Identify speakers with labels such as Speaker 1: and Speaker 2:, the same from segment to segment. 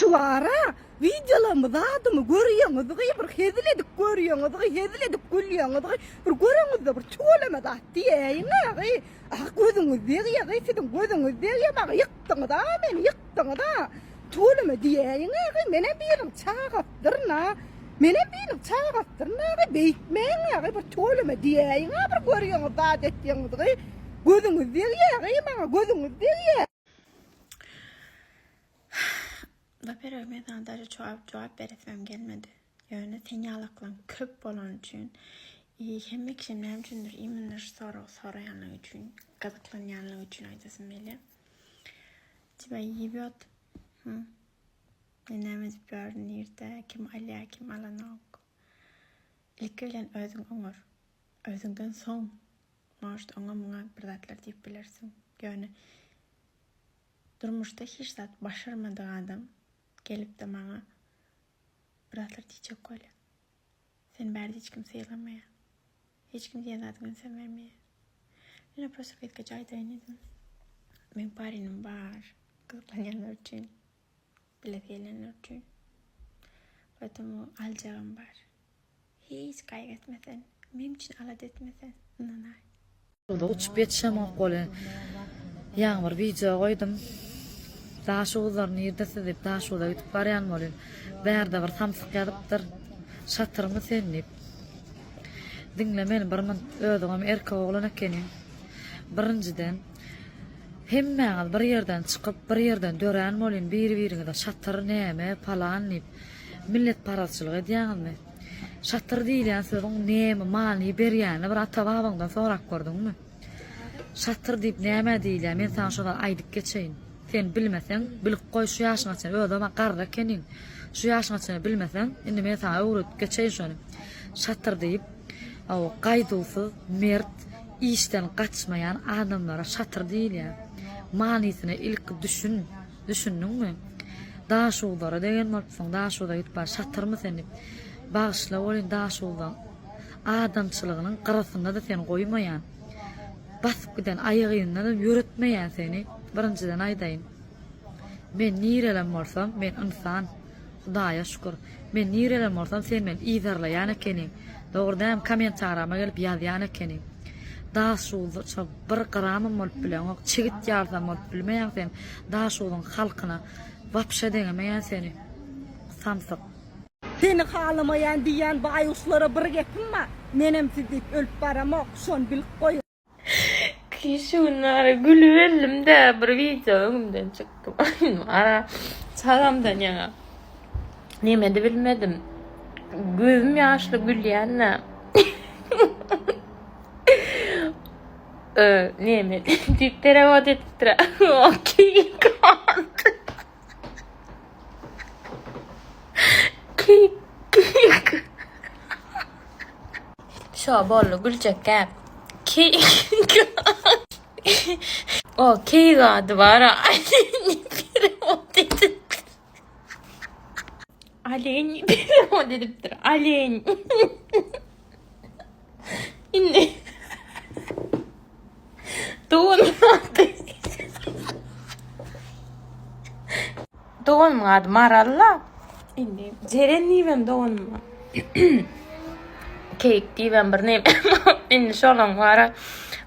Speaker 1: Şuara videolarımızda adımı görüyorsunuz. Bir hediledik görüyorsunuz. Hediledik gülüyorsunuz. Bir görüyorsunuz da bir çoğulamada diyeyim. Gözünüz diye sizin gözünüz diye bak yıktın da beni yıktın da. Çoğulama diyeyim. Benim benim çağırttırna. Benim benim çağırttırna. Beytmeyin. Bir çoğulama diyeyim. Bir görüyorsunuz da dediğiniz. Gözünüz diye bana gözünüz diye.
Speaker 2: Vaper ölmeden daha cevap veretmem gelmedi. Yani sen yalaklan köp olan için hem kişilerim üçündür iminler sorayanlar için kazıklayanlar için aytasın bile. Tiba iyi bir at. Nenemiz bir nirde kim alya kim alanok. İlk ölen özün onar. Özünden son. Marşt ona buna bir datlar deyip bilirsin. Yani durmuşta hiç zat başarmadığı adam gelip de bana bıraklar diyecek öyle. Sen berdi hiç kimse yalamaya. Hiç kimseye zaten sen vermeye. Ben просто gitgece aydaynıydım. Ben parinin var. Kızıklanyanlar için. Bilet gelenler için. Поэтому alacağım var. Hiç kaygıtmesen. Benim için alat etmesen. Nanay.
Speaker 3: Uçup yetişem oqoly. Ýağmur video koydum. Daha şularını yerdesi deyip daha şular yutip baryan bolýar. Bärde bir samsyk ýadypdyr. Şatyrmy senlip. Dinle meni bir min ödüňem erkek oglan ekeni. Birinciden hemmäňiz bir ýerden çykyp bir ýerden dörän bolýan bir-biriňize şatyr näme falan deyip millet paraçylyk edýäňizmi? Şatyr diýilýän söziň näme many berýäni bir ata-babaňdan sorak gördüňmi? Şatyr diýip näme diýilýär? Men sana şolar aýdyp geçeýin. Sen bilmesen, bilip goý şu ýaşyňa çyn ödüňe garra ekenin. Şu ýaşyňa çyn bilmesen, indi men sana öwrüp geçeýin şonu. Şatyr diýip, o gaýdulsyz, mert, işten kaçmayan adamlara şatyr diýilýär. Manysyny ilk düşündiňmi? Daha şulara degen bolsaň, daha şuda gitip bar şatyrmy seni? Bağışla bolýan daha şudan. Adamçylygynyň garasyna da sen goýmaýan. Basyp giden aýagyňdan da ýöretmeýän seni. Birinciden aýdaýyn. Men nirelem bolsam, men insan. Hudaýa şükür. Men nirelem bolsam, sen men iýdarlaýan ekenim. Dogrudan kommentarama gelip ýazýan ekenim. Daha şuda bir gramym bolup bilen, o çigit ýarsam bolup bilmeýän sen. Daha şuň halkyna wapşa deňemeýän seni. Samsyk.
Speaker 1: Seni halamayan diýen baýuşlara bir gepinme. Menem sizip ölüp baramak, şon bilip goý.
Speaker 2: Şunlara gülüverim de bir video önümden çıktım. Ara salamdan yana. Nemedi bilmedim. Gözüm yaşlı gülýänle. Nemedi. Titre o titre. Okey. Şo bollu gülçekkä. O keygadı var. Aleni bir o dedipdir. Aleni. Indi. Doğun adı maralla. Indi. Ceren nivem doğun mu? Kek divem bir neyim. Indi şolan var.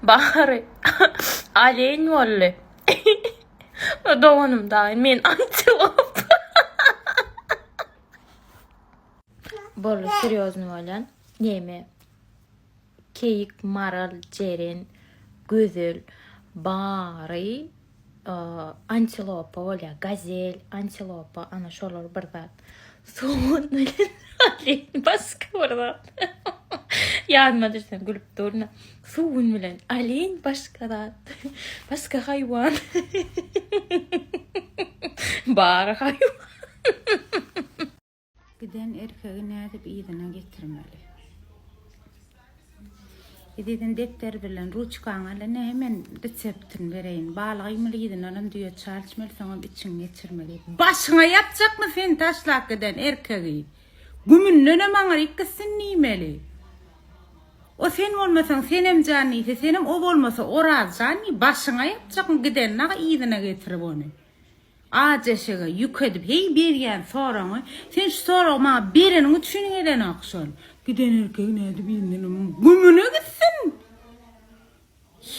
Speaker 2: Bari. Aleni ollu. Doğunum da. Men antilop. Bollu seriozny bolan. Neme? Keyik, maral, ceren, güzel, bari, antilopa bolýar, gazel, antilopa, ana şolar bir zat. Soğun bilen aleni başka bir zat. Ýadyma düşsen gülüp durna. Soğun bilen aleni başka zat. Başka haýwan. Bari haýwan.
Speaker 4: Giden erkegi nädip ýygyna getirmeli. Ediden defter bilen ruçkaň alany hemen reseptini bereýin. Balygy ýygyna alan diýe çarçmel soňa içiň geçirmeli. Başyňa ýapjakmy sen taşlak giden erkegi? Gümünden maňa ikisini niýmeli. O sen bolmasaň senem jany, senem o bolmasa o raz jany, başyňa ýapjakmy giden naga ýygyna getirip onu. Ajaşıga yük edip hey bergen soraňy sen şu soragy maňa berenin üçin eden akşol. Giden erkek näde bildinim gümüne gitsin.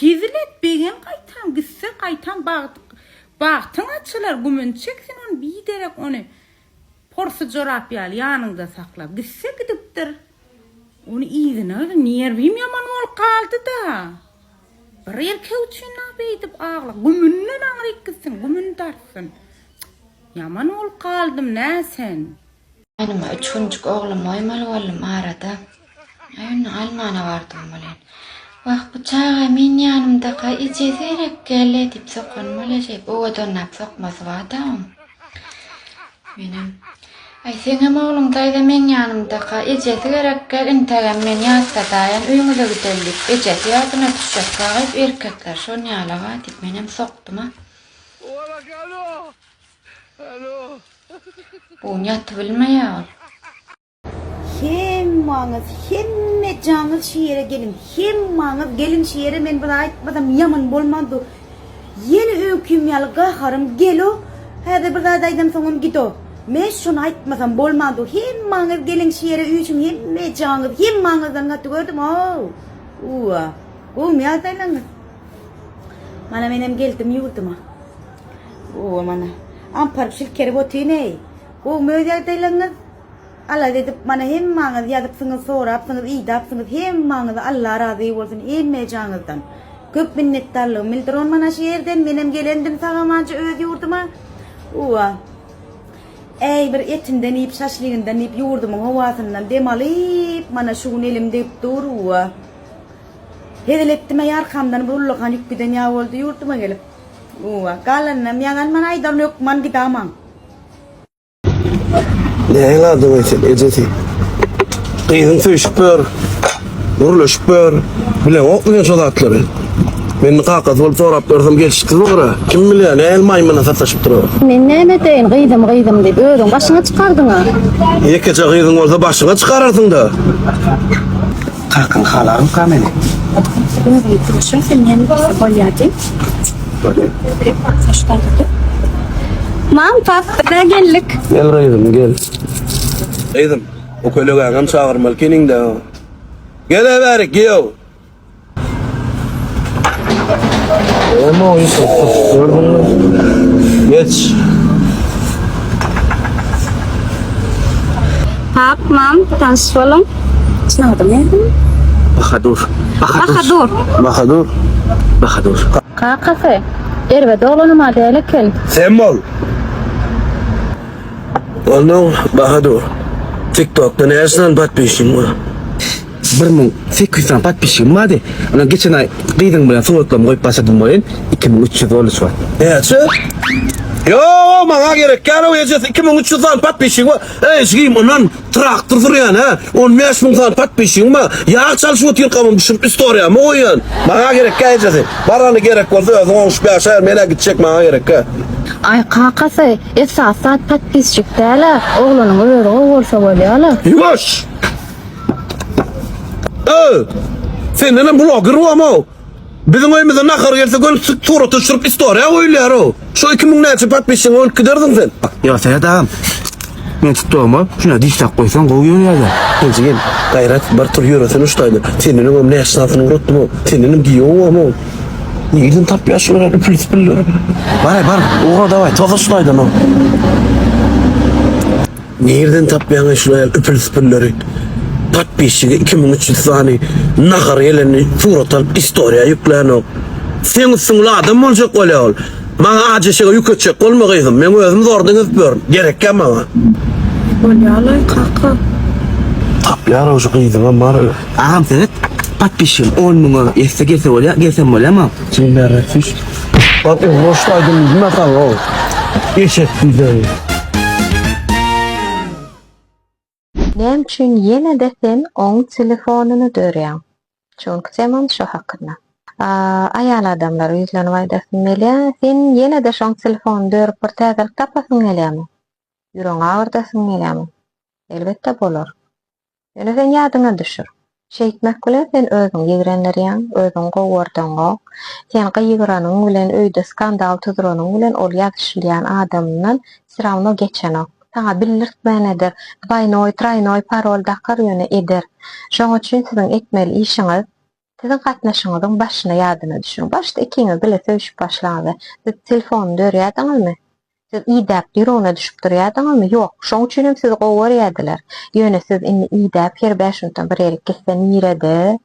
Speaker 4: Hizlet begen gaýtan gitse gaýtan bagtyň açylar gümün çeksin onu biderek onu porsu jorap ýaly ýanyňda saklap gitse gidipdir. Onu ýygyna nerwim ýaman bolup kaldy da. Bir erkek üçin näme edip agla gümünden aňryk gitsin gümün tarsın. Yaman bolup kaldym näsen.
Speaker 5: Anama 3 günlük oğlum oymalı oğlum arada. Ayını Almana vardım bilen. Bak bıçağı men yanımda içesirek gelle dip sokunmalı şey. Bu odunlap sokması var tamam. Benim. Ay senem oğlum dayda men yanımda içesirek gel integem men yasta dayan uyumuza gidelim. İçesi yadına düşecek kağıp erkekler şon yalağa dip menem soktum ha. Bu nyatı bilmeýär.
Speaker 6: Hemmaňyz, hemme jaňyz şu ýere gelin. Hemmaňyz gelin şu ýere men bir aýtmasam ýaman bolmady. Ýene öýküm ýaly gaharym gelo. Häzir bir zat aýdym soňam gito. Men şonu aýtmasam bolmady. Hemmaňyz gelin şu ýere öýçüm hemme jaňyz, hemmaňyzdan gatdy gördüm. Uwa. Bu meýataýlaň. Mana menem geldim ýurduma. Uwa mana. Ampar şirkeri botine. O meýataýlaňyz. Allah dedip mana hemmaňyz ýazypsyňyz, sorapsyňyz, iýdapsyňyz, hemmaňyz Allah razy bolsun hemme jaňyzdan. Köp minnetdarlygym bildirin mana şu ýerden menem gelendim sagamança öz ýurduma. Uwa. Ey bir etinden ýip şaşlygyňdan ýip ýurdumyň howasyndan dem alyp mana şuň elimde dur uwa. Hedelepdime ýarkamdan burulgan ýükden ýa boldy ýurduma gelip. Uwa, galanam ýagan mana aýdan ýok man gidamam.
Speaker 7: Ne adım etsin eceti. Kıyın fışpır. Nurlu şpır. Bilen okluyan şolatları. Ben kakat olup sorap görsem geçti doğru. Kim bilen el maymana sataşıp duruyor.
Speaker 8: Men näme deyin gıydım deyip özüň başyňa çykardyň ha.
Speaker 7: Yekeçe kıyın olsa başyňa çykararsın da. Kakın halarım kamene.
Speaker 8: Bunu diýipdirşin sen ýene bir bolýardy. Mam pap da geldik.
Speaker 7: Gel kıydım gel. Kıydım. O köleğen çağırmalı kenin de. Gel everik gel. Ama o Yusuf, gördün mü? Geç.
Speaker 8: Pap, mam, tanış bolun. Şunadım ya?
Speaker 7: Bahadur.
Speaker 8: Bahadur.
Speaker 7: Bahadur. Bahadur.
Speaker 8: Kakası. Erbe oğlunuma deylik kel.
Speaker 7: Sen bol. Onun Bahadur. TikTok'ta ne yazsan batmışım mı?
Speaker 9: 1800 подписчигim var de. Ana geçen ay kıydın bilen soğutlam koyup başladım boyun 2300 olmuş var.
Speaker 7: Neyse? Yo, bana gerek yok. O yiyeceğiz 2300 tane patpişim var. Eşgiyim onan traktör duruyan ha. 15.000 tane patpişim var. Ya çalışıyor diyor kamın bir istoriya mı oyun? Bana gerek yok yiyeceğiz. Bana gerek var. Sonra şu bir aşağıya mene gidecek bana gerek yok.
Speaker 8: Ay kakası. Esasat patpisçik deyla. Oğlunun öyle olsa bolýala.
Speaker 7: Yuvaş! Sen neden blogger o ama? Bizim oyumuzda nakar gelse gönül sonra tutuşturup istoriya oylar o. Şu 2000 neçe patpişin ol kıdırdın sen.
Speaker 9: Ya sen adam. Ben tuttuğumu şuna diştak koysan koyuyor ya da.
Speaker 7: Genç gel. Gayret bir tur yürüsün uçtaydı. Senin önüm ne yaşlandığını unuttum o. Senin önüm giyiyor o ama. Neyden tap yaşlılar öpülüs bülür.
Speaker 9: Var oğra davay toz uçtaydın o.
Speaker 7: Nereden tap yaşlılar öpülüs bülür. Patpişiğe 2300 tane nakar geleni suratın istoriya yükleyen o. Sen sınırlı adam olacak öyle ol. Bana acı şeyi yükletecek olmayayım. Ben özüm zordan öpüyorum. Gerek yok bana.
Speaker 8: Bolýala kaka.
Speaker 7: Tap yara o şu kıydın ama.
Speaker 9: Ağam senet подписчигim 10.000'a etse gelse bolýa, gelsem bolýama.
Speaker 7: Sen nerede fiş? Bak o hoştaydın ne kadar o. Eşek güzel.
Speaker 8: Nem üçin ýene de sen oň telefonuny dörýäň. Çünki sen şu hakynda. Aýal adamlar ýüzlerini aýdasyn sen ýene de şoň telefonu dörüp bir täzelik tapasyň gelýärmi? Ýüregiň agyrdasyň gelýärmi? Elbetde bolar. Ýöne sen ýadyňa düşür. Şeýtmek bilen sen özüň ýigrenlerýän, özüň gowurdaňok. Sen gyýgranyň bilen öýde skandal tuzuranyň bilen ol ýazyşylýan adamdan sirawno geçenok. Taňa bildirtmänedir. Dwaýnoý, traýnoý parol dakar ýöne eder. Şoň üçin siziň etmeli işiňiz sizin gatnaşyňyzyň başyna ýadyna düşüň. Başda ikiňiz bile söýüşip başlaňyz. Siz telefony dörýärdiňizmi? Siz idap dirona düşüp durýardyňyzmy? Ýok. Şoň üçin hem sizi gowurýardylar. Ýöne siz indi idap her 5-nten bir ýere gitsen ýerede,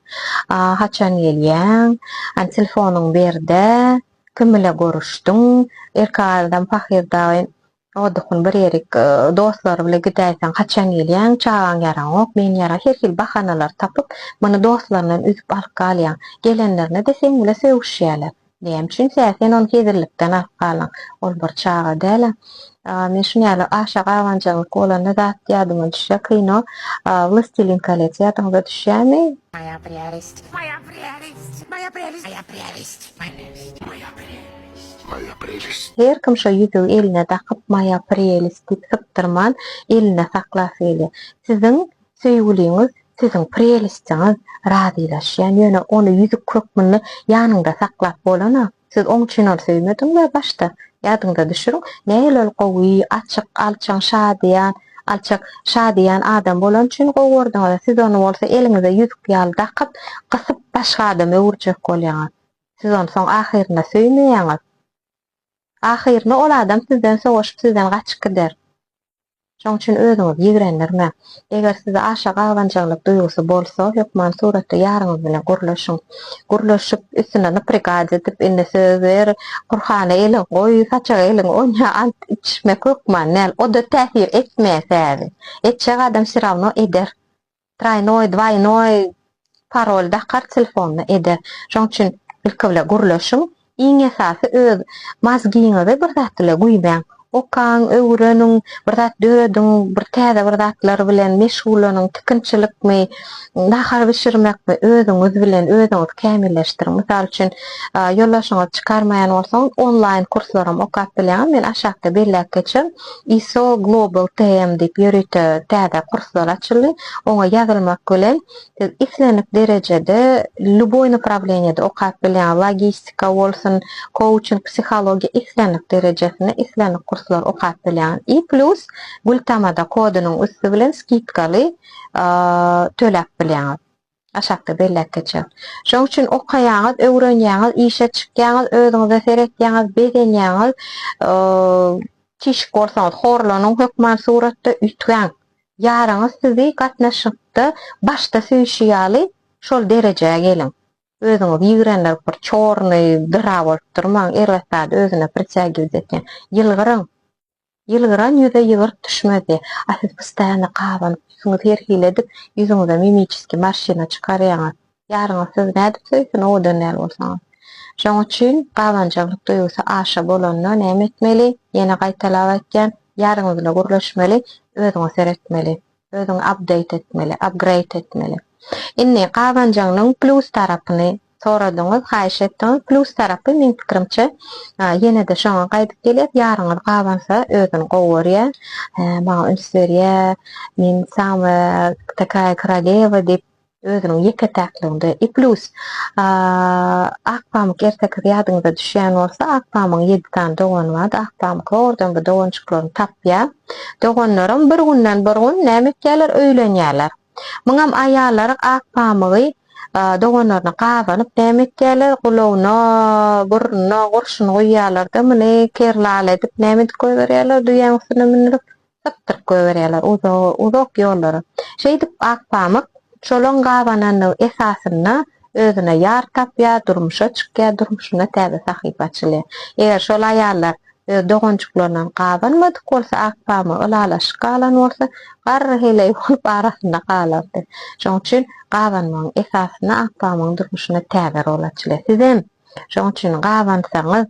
Speaker 8: haçan gelýän, telefonyň berde, kim bilen görüşdiň, erkaladan pahyrda odukun bir ýere dostlar bilen gidäýsen haçan gelýän, çagan ýaraňok, men ýara her hil bahanalar tapyp, muny dostlaryndan üzüp alyp galýan. Gelenlerine de sen bilen söýüşýärler. Diýem üçin sen onu hedirlikden alyp galan. Ol bir çaga däl. Men şunu ýaly aşa gawanjalyk bolanda zat ýadyma düşýär. Kino Властелин колец ýadyňyza düşýärmi?
Speaker 2: Моя прелесть, моя прелесть, моя прелесть, моя прелесть, моя прелесть, моя прелесть.
Speaker 8: Her kim şo ýüzüňi eline takyp moya prelest diýip sypdyrman, eline saklasy gelýär. Siziň söýgüliňiz, siziň prelestiňiz radylaşýan ýöne onu ýüzük kökmünni ýanyňda saklap bolana. Siz oň üçin ol söýmediňmi başda? Ýadyňda düşüriň. Näýle gowy, açyk, alçaň, şadyan adam bolan üçin gowurdyňyz. Siz onu bolsa eliňize ýüzük ýaly takyp, gysyp başga adamy öwürjek bolýaňyz. Siz onu soň ahyrynda söýmeýäňiz. Ahyrynda ol adam sizden soňuşyp sizden gaçyp gider. Şoň üçin özüňiz ýigrenlerme. Eger size aşa gawanjalyk duýgusy bolsa, hökman suratda ýaryňyz bilen gurlaşyň. Gurlaşyp üstüne naprikaz edip indi sözler, Qur'ana elin goý, saçaga elin oňa ant içmek hökman. Näl o da täsir etmäsädi. Etjek adam sirawno eder. Traýnoý, dwaýnoý parol dakar telefonyna eder. Şoň üçin ilki bilen gurlaşyň. Iň esasy öz mazgiňyzy bir zatla guýmaň. Okan, öwreniň, bir zat dörediň, bir täze bir zatlar bilen meşgulanyň, tikinçilikmi, nahar bişirmekmi, özüňiz bilen özüňiz kämilleşdiriň. Mysal üçin, ýollaşyňyz çykarmaýan bolsaň, online kurslarym okap bilen men aşakda belläp geçem. ISO Global TM diýip ýörüte täze kurslar açyldy. Oňa ýazylmak bilen siz islenik derejede luboy направлениеде okap bilen logistika bolsun, coaching, psihologiya islenik derejesine islenik kurslar okap bilen. Plus Gultamada kodunyň üstü bilen skitkaly töläp bilen. Aşakda belläp geçer. Şoň üçin okaýaňyz, öwrenýäňiz, işe çykýaňyz, özüňize seretýäňiz, bezenýäňiz, kişi bolsaňyz horlanyň hökman suratda ütgän. Ýaryňyz sizi gatnaşykda başda söýüşýäli şol derejege gelin. Özüňiz ýigrenler bir çorny dira bolup durmaň, erwetde özüne pritsagib etýän. Ýylgyran ýüze ýygyrt düşmedi. Siz pystana gawan, yüzüňiz her hil edip, yüzüňize mimiçiski maşina çykarýaňyz. Ýaryňyz siz nädip söýsün, o da näl bolsaňyz. Şoň üçin gawanjalyk duýgusy aşa bolandan näme etmeli? Ýene gaýtalap etken, ýaryňyz bilen gurlaşmaly, özüňi seretmeli, özüňi update etmeli, upgrade etmeli. Indi gawanjanyň plus tarapyny soradyňyz, haýyş etdiňiz. Plus tarapy men pikirimçe ýene de şoňa gaýdyp gelýär. Ýaryňyz gawansa özüni gowurýar, maňa üns berýär, men samy takaya koroleva diýip özüniň ýeke täklinde. Plus akpamyk ertek ýadyňyza düşýän bolsa, akpamyň 7 tane dogany bar. Akpamyk ordan bu dogançyklaryny tapýar. Doganlarym bir günden bir gün näme etýärler, öýlenýärler. Muňam aýallar akpamygy doganaryny gawanyp näme etýärler, gulawyna, burnuna gurşuny goýýarlar da muny kerlale edip näme edip goýberýärler, duýan üstüne minirip tapdyryp goýberýärler uzak ýollary. Şeýdip akpamyk şolon gawananyň esasyna özüne ýar tapýar, durmuşa çykýar, durmuşuna täze sahyp açylýar. Eger şol aýallar dogançyklaryndan gawanmadyk bolsa, akpamy ylalaşyk galan bolsa, garry hele bolup arasynda galardy. Şoň üçin gawanmaň esasyna akpamyň durmuşuna täze rol açylýar. Siz hem şoň üçin gawansaňyz,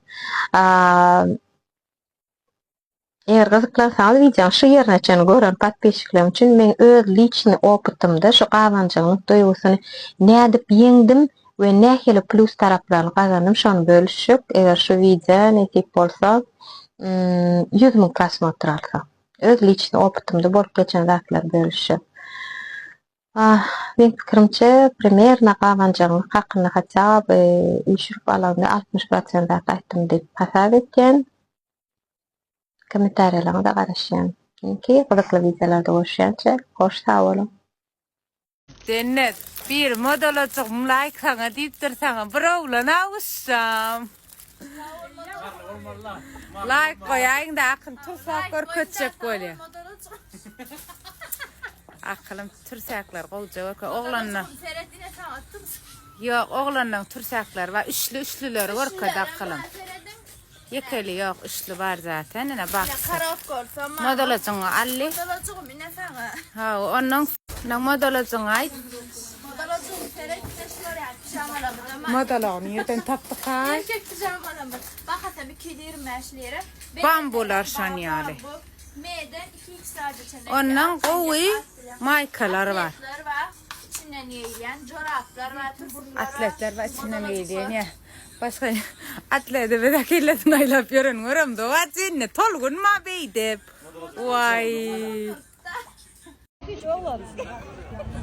Speaker 8: eger gyzyklansaňyz videoň şu ýerine çen gören patpeşiklerim üçin men öz liçni opytymda şu gawanjalyk duýgusyny nädip ýeňdim we nähili plus taraplaryny gazandym, şonu bölüşip, eger şu video näsip bolsa 100.000 prosmotr alsa. Öz liçni opytymda bolup geçen zatlar bölüşip. Benim fikrimçe primerna gamanjygyň hakyna hajap üşürip alanda 60% gaýtdym diýip hasap etken. Kommentariýalaryňda garaşýan. Ki gydykly videolarda görüşýänçe hoş sag bolun.
Speaker 4: Dennet bir modolacak like sana deyip dursaňa birovlana ussam. Like koýaýyn da akyn tursak görkezjek bolýar. Aklım tursaklar golja öke oğlanna. Yok oğlanның tursaklar var üçlüler görkedi aklım. Yekeli yok üçlü var zaten ene bak. Modolacığı alli.
Speaker 2: Modolacığım ine sana.
Speaker 4: Ha onun modolacığı ait.
Speaker 2: Modolacığım seret neşler yani pijamalarım.
Speaker 4: Modolağını yerden taptık ay.
Speaker 2: Erkek pijamalarım. Bak hatta bir kedirim meşleri.
Speaker 4: Bambular şanyali.
Speaker 2: M'den 2x sadece çene.
Speaker 4: Onun kovi maykaları var.
Speaker 2: İçinden yiyen çoraplar var.
Speaker 4: Atletler var içinden yiyen ya. Başka atlete bir dakikadan aylap görün da var cennet tolgun ma beydip. Vay.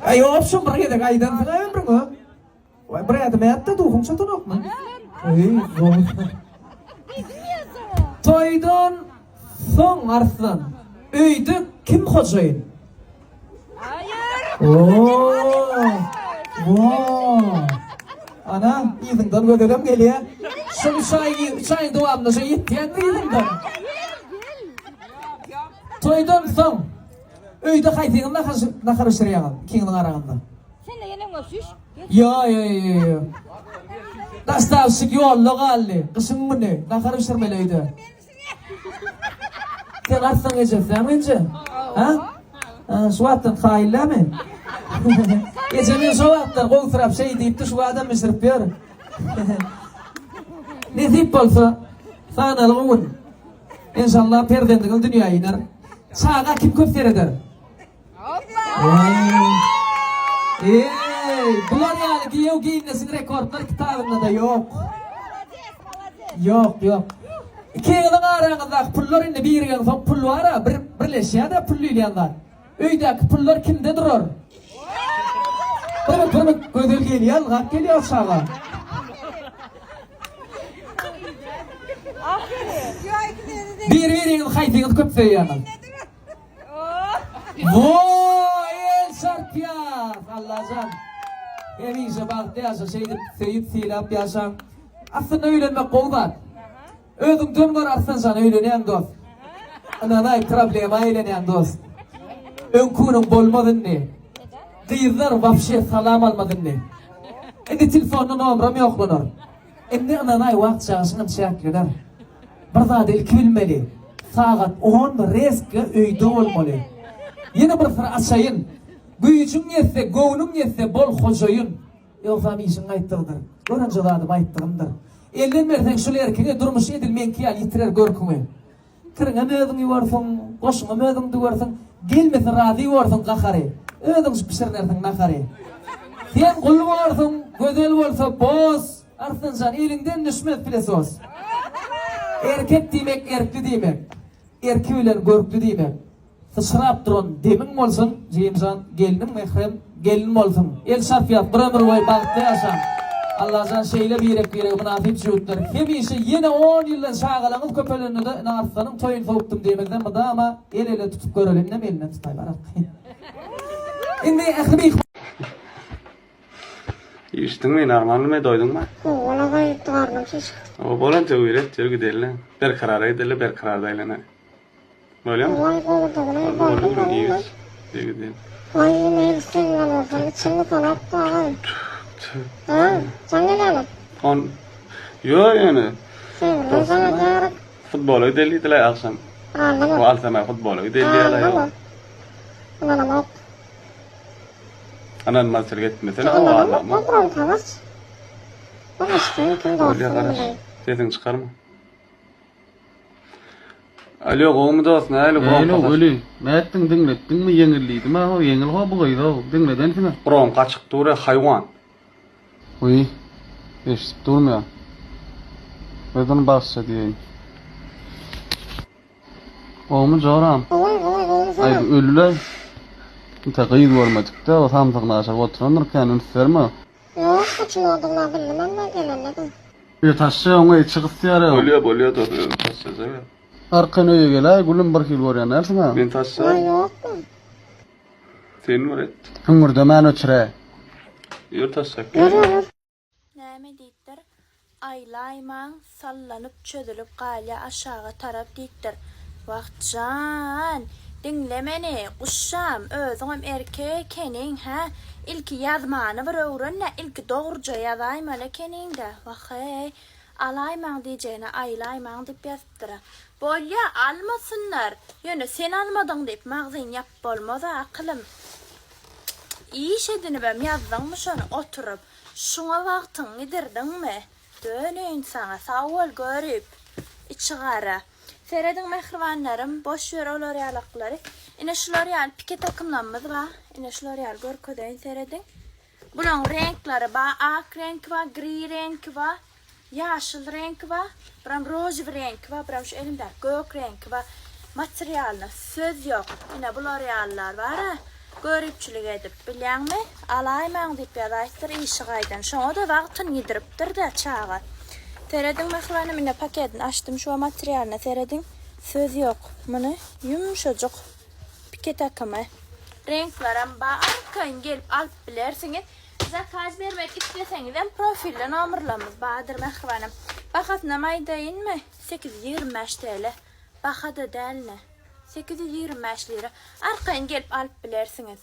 Speaker 10: Ay option berada kaidan falan bro. Wah berada metta tuh fungsi tuh nok man. Toydan son arslan. Öýde kim hoşaýyn? Wow. Ana, ýygyňdan gödürem gelýär. Şu çaýy dowamly şu ýetýän ýygyňdan. Toydan soň öýde gaýtyňyň nakarşyrýan, kiňiň aragynda.
Speaker 1: Sen de yine mi?
Speaker 10: Yo. Dastavşyk ýolly galdy. Gyşyň muni, nakarşyrmelydy. Sen arsan geçersen önce. Ha? Şu atın haýlamy. Geçemen şu atlar goýsyrap şey diýip şu adam misirip ber. Ne diýip bolsa, sanaly gün. İnşallah perdendigil dünýä iner. Saga kim köp sereder? Bular ýaly giýew giýinesiň rekordlar kitabynda da ýok. Ýok. Keňiň aragyndaky pullar indi birigen soň pul bara birleşýär da pul ýylýanlar. Öýdäki pullar kimde durar? Bir gödel gelýär, gap gelýär saga. Birigen haýtyňyz köpseýär. El şarpýar, Allah'ım. Eminse bagty ýaşa şeýdip seýip silap ýaşaň. Aslynda öýlenmek gowdat. Özüň dönür arsan sana öýlenýän dost. Ananay problema öýlenýän dost. Öňkünüň bolmadyny. Gyýzlar wapşe salam almadyny. Endi telefonyň nomeram ýoklanır. Endi ananay wagt çaşyny çäkler. Bir zat ilki bilmeli. Sagat 10 reske öýde bolmaly. Yine bir sıra aşayın. Güýçüň ýetse, göwnüň ýetse bol hoşaýyn. Ýoksa mişiň aýtdyrdyr. Görünce zadım aýtdyrymdyr. Elden berseň şol erkeге durmuş edilmeňki ýaly ýitirer görküňi. Kiriňe mödüňi barsyň, goşuňa mödüňdi barsyň, gelmese razy barsyň gahary. Özüň pişirnersiň nahary. Sen gul barsyň, gözel bolsa boz, artynjan elinden düşmez bilesos. Erkek diýmek erkli diýmek. Erki bilen görkli diýmek. Sırap durun demin bolsun, Jemsan gelinim mehrem gelin bolsun. El sarfiyat bir ömür boy bagtda ýaşa. Allah'tan şeýle birek münasip şuutlar. Hemişe yine 10 ýyldan şagalaňyz köpelenide narsanyň toýun sowupdym diýmekden bada ama ele tutup görelim ne elinden tutay barak. Indi ahbi
Speaker 11: İçtin mi? Normalmi mi? Doydun mu?
Speaker 8: Ola gaýyp garnym şeş.
Speaker 11: O bolan töwüret, töwü giderler. Bir karara giderler, bir kararda aýlanar. Böyle mi?
Speaker 8: Ola gaýyp
Speaker 11: İyi gidelim.
Speaker 8: Ay neyse ya sen kanat var. Ha, sen ne lan?
Speaker 11: Yo yani.
Speaker 8: Sen sana
Speaker 11: Futbola giderler akşam. O alsama futbola giderler ya.
Speaker 8: Ana
Speaker 11: Anan maçlara gitmesene o anlamı.
Speaker 8: tamam. Bana işte kim
Speaker 11: Öyle sesin çıkarma. Alo, oğlum dost, ne öyle
Speaker 12: Alo, öyle. Näettiň diňletdiňmi ýeňilliýdimi? O ýeňil ho bu gaýda, diňledensiňi.
Speaker 11: Buron kaçyk dure haywan.
Speaker 12: Oý. Eşitip durmaýar. Özüň başça diýeň. Oğlum joram. Ay ölüler. Ta qyyd görmedik-de o samsygyny aşagy oturanlar üstlerme.
Speaker 8: Yok, kaçmadım bilmem ne gelemedim.
Speaker 12: Bir taşşy oňa çygyp ýary.
Speaker 11: Bolýar da taşsa ja.
Speaker 12: Arkan öýe gelä, gülüm bir kil görýän närsime?
Speaker 11: Men taşsa.
Speaker 8: Yok.
Speaker 11: Sen var et.
Speaker 12: Hüngürde men öçüre.
Speaker 11: Ýör taşsak.
Speaker 2: Näme diýipdir? Aýlaýmaň, sallanyp çödülüp galya aşağı tarap diýipdir. Wagtjan, dinle meni, guşşam, özüňem erkek kenin ha. İlki yazmany bir öwrenle, ilki dogurja ýazaýmaly keninde. Wahey, alaýmaň diýjegine aýlaýmaň diýip ýazypdyr. Bolýa almasynlar. Ýöne sen almadyň diýip magzyn ýap bolmada akylym. İş edinip hem yazdyňmy şonu oturup, şuňa wagtyň gidirdiňmi? Döneýin saňa sawal görüp, içigara. Serediň mehribanlarym, boş ýer olar ýalaklary. Ine şular ýaly pike takymlanmaz ba? Ine şular ýaly görkedeň serediň. Bulan renklari ba, ak renk ba, gri renk ba, ýaşyl renk ba, biram roj renk ba, biram şu elimde gök renk ba. Materialna söz ýok. Ine bular ýallar bar ha. Görüpçülük edip bilýärmi? Alaýmaň diýip ýazaýdyr işi gaýdan. Şoňa da wagtyny ýidiripdir da çağa. Serediň mehribanım, ine paketini açdym şu materialna serediň. Söz ýok. Muny yumşajuk pike takamy. Renklerim ba arkaň gelip alyp bilersiňiz. Zakaz bermek isteseňiz hem profilden nomurlamyz badyr mehribanım. Bahatna maýdaýynmy? 825 TL. Bahada dälne. 825 lira. Arkaň gelip alyp bilersiňiz.